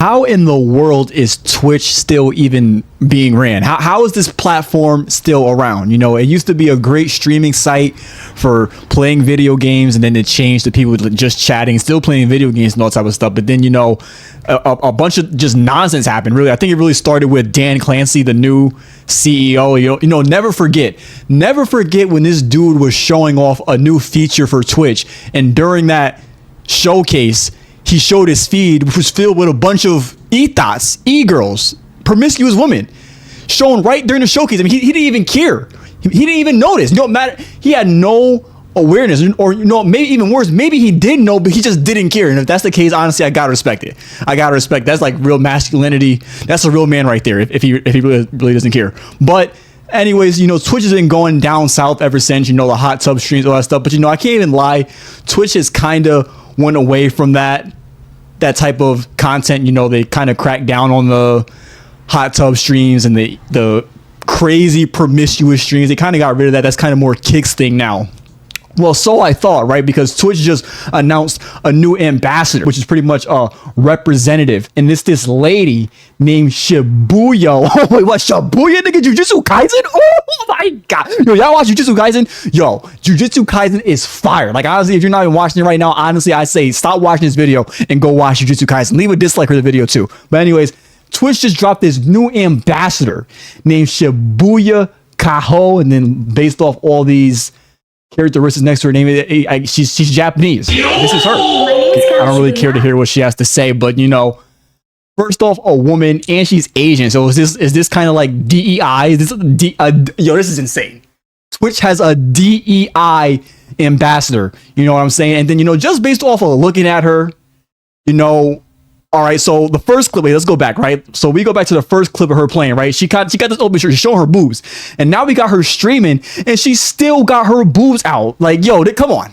how in the world is Twitch still even being ran? How is this platform still around? You know, it used to be a great streaming site for playing video games, and then it changed to people just chatting, still playing video games and all that type of stuff. But then, you know, a bunch of just nonsense happened. Really, I think it really started with Dan Clancy, the new CEO. You know, never forget when this dude was showing off a new feature for Twitch, and during that showcase, he showed his feed, which was filled with a bunch of e-thoughts, e-girls, promiscuous women, shown right during the showcase. I mean, he didn't even care. He didn't even notice. No matter, he had no awareness, or, you know, maybe even worse, maybe he did know, but he just didn't care. And if that's the case, honestly, I gotta respect it. I gotta respect. That's like real masculinity. That's a real man right there. If he really doesn't care. But anyways, you know, Twitch has been going down south ever since. You know, the hot tub streams, all that stuff. But you know, I can't even lie. Twitch has kind of went away from that type of content. You know, they kind of cracked down on the hot tub streams and the crazy promiscuous streams. They kind of got rid of that. That's kind of more Kick's thing now. Well, so I thought, right? Because Twitch just announced a new ambassador, which is pretty much a representative. And it's this lady named Shibuya. Oh, wait, what? Shibuya, nigga? Jujutsu Kaisen? Oh my God. Yo, y'all watch Jujutsu Kaisen? Yo, Jujutsu Kaisen is fire. Like, honestly, if you're not even watching it right now, honestly, I say stop watching this video and go watch Jujutsu Kaisen. Leave a dislike for the video too. But anyways, Twitch just dropped this new ambassador named Shibuya Kaho. And then based off all these characteristics next to her name, she's Japanese. This is her. I don't really care to hear what she has to say, but you know, first off, a woman, and she's Asian. So is this kind of like DEI? Yo, this is insane. Twitch has a DEI ambassador. You know what I'm saying? And then, you know, just based off of looking at her, you know. All right, so the first clip, wait, let's go back, right? So we go back to the first clip of her playing, right? She got this open shirt, she's showing her boobs. And now we got her streaming, and she still got her boobs out. Like, yo, come on.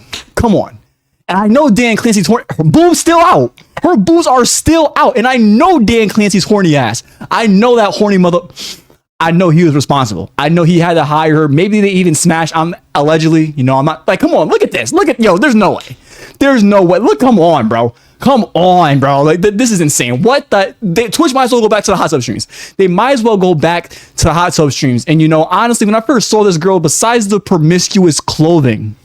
And I know Dan Clancy's horny, her boobs still out. Her boobs are still out. And I know Dan Clancy's horny ass. I know that horny mother. I know he was responsible. I know he had to hire her. Maybe they even smashed, allegedly. You know, I'm not, like, come on, look at this. Yo, there's no way. There's no way. Look, come on, bro. Come on, bro. Like, this is insane. What the? Twitch might as well go back to the hot tub streams. They might as well go back to the hot tub streams. And, you know, honestly, when I first saw this girl, besides the promiscuous clothing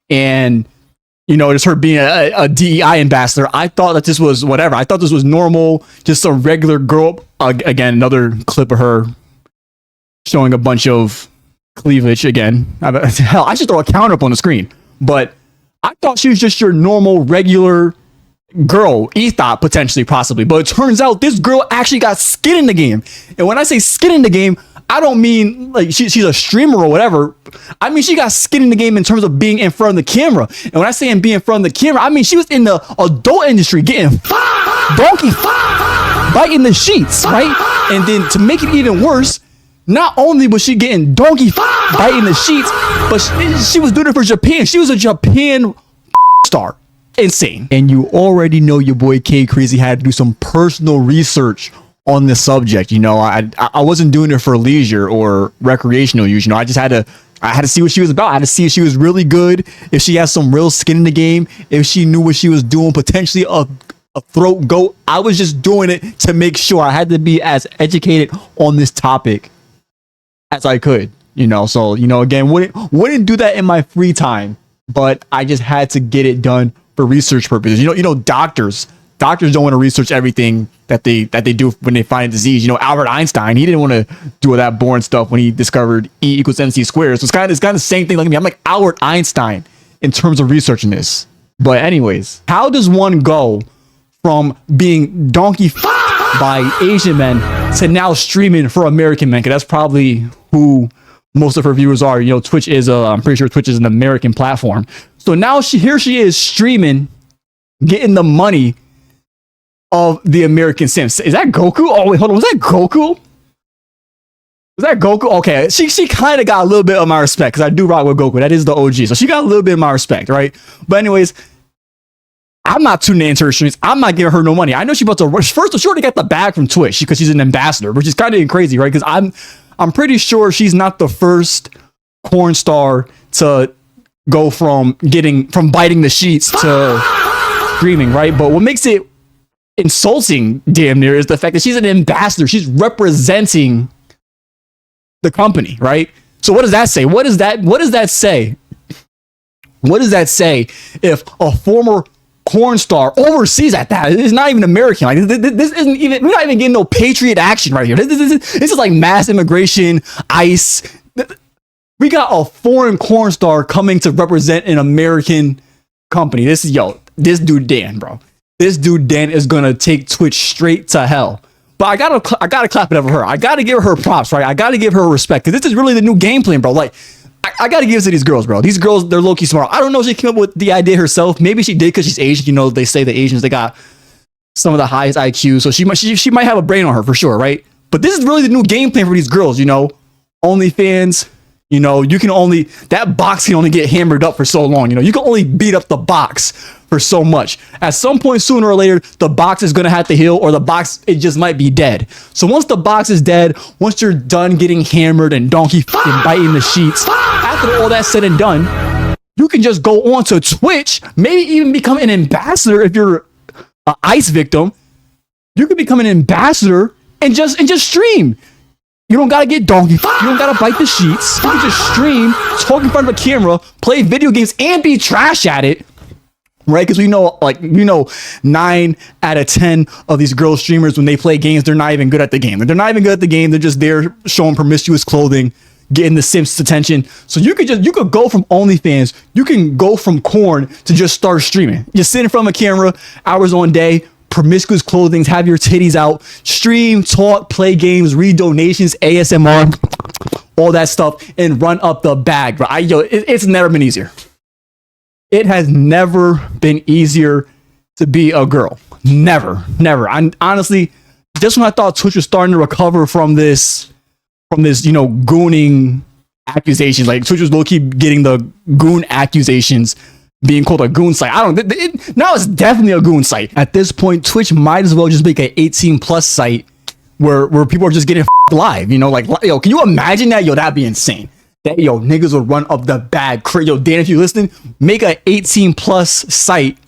and, you know, just her being a DEI ambassador, I thought that this was whatever. I thought this was normal, just a regular girl. Again, another clip of her showing a bunch of cleavage again. Hell, I should throw a counter up on the screen. But I thought she was just your normal, regular girl, e-thought, potentially, possibly. But it turns out this girl actually got skin in the game. And when I say skin in the game, I don't mean like she's a streamer or whatever. I mean, she got skin in the game in terms of being in front of the camera. And when I say being in front of the camera, I mean she was in the adult industry getting donkey biting the sheets, right? And then to make it even worse, not only was she getting donkey biting the sheets, but she was doing it for Japan. She was a Japan star. Insane. And you already know your boy K Crazy had to do some personal research on the subject. You know, I wasn't doing it for leisure or recreational use. You know, I had to see what she was about. I had to see if she was really good, if she has some real skin in the game, if she knew what she was doing, potentially a throat goat. I was just doing it to make sure. I had to be as educated on this topic as I could, you know. So, you know, again, wouldn't do that in my free time, but I just had to get it done for research purposes. You know, doctors don't want to research everything that they do when they find a disease. You know, Albert Einstein, he didn't want to do all that boring stuff when he discovered E = MC². So it's kind of the same thing like me. I'm like Albert Einstein in terms of researching this. But anyways, how does one go from being donkey by Asian men to now streaming for American men? Because that's probably who most of her viewers are. You know, Twitch is I'm pretty sure Twitch is an American platform. So now here she is streaming, getting the money of the American Sims. Is that Goku? Oh wait, hold on. Was that Goku? Was that Goku? Okay, she kind of got a little bit of my respect because I do rock with Goku. That is the OG. So she got a little bit of my respect, right? But anyways, I'm not tuning into her streams. I'm not giving her no money. I know she's about to rush. First, she already got the bag from Twitch because she's an ambassador, which is kind of crazy, right? Because I'm pretty sure she's not the first porn star to go from biting the sheets to streaming, right? But what makes it insulting damn near is the fact that she's an ambassador. She's representing the company, right? So what does that say? What does that say? What does that say if a former porn star overseas at that is not even American? Like this isn't even, we're not even getting no Patriot action right here. This is like mass immigration, ICE. We got a foreign porn star coming to represent an American company. This dude Dan, bro. This dude Dan is gonna take Twitch straight to hell. But I gotta clap it up for her. I gotta give her props, right? I gotta give her respect because this is really the new game plan, bro. Like, I gotta give it to these girls, bro. These girls, they're low-key smart. I don't know if she came up with the idea herself. Maybe she did because she's Asian. You know, they say the Asians, they got some of the highest IQ, so she might have a brain on her for sure, right? But this is really the new game plan for these girls, you know. OnlyFans, you know, that box can only get hammered up for so long, you know. You can only beat up the box for so much. At some point, sooner or later, the box is gonna have to heal, or the box, it just might be dead. So once the box is dead, once you're done getting hammered and donkey fucking biting the sheets, after all that's said and done, you can just go on to Twitch, maybe even become an ambassador if you're an ICE victim. You can become an ambassador and just stream. You don't gotta get donkey. You don't gotta bite the sheets. You can just stream, talk in front of a camera, play video games, and be trash at it. Right? Because we know 9 out of 10 of these girl streamers, when they play games, they're not even good at the game. They're not even good at the game. They're just there showing promiscuous clothing, getting the simps' attention. So you could go from OnlyFans, you can go from corn to just start streaming. Just sit in front of a camera, hours on day, promiscuous clothing, have your titties out, stream, talk, play games, read donations, ASMR, all that stuff, and run up the bag. Right? It's never been easier. It has never been easier to be a girl. Never. I honestly, just when I thought Twitch was starting to recover from this, you know, gooning accusations, like Twitch was low-key getting the goon accusations, being called a goon site. Now it's definitely a goon site. At this point, Twitch might as well just make an 18+ site where people are just getting live. You know, like, yo, can you imagine that? Yo, that'd be insane. That niggas would run up the bag. Yo, Dan, if you listen, make an 18+ site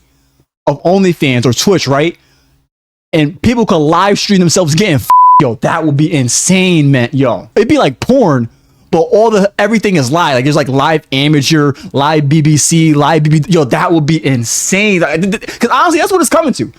of OnlyFans or Twitch, right? And people could live stream themselves getting yo, that would be insane, man. Yo, it'd be like porn, but everything is live. Like there's like live amateur, live BBC, live BBC. Yo, that would be insane. Because honestly, that's what it's coming to.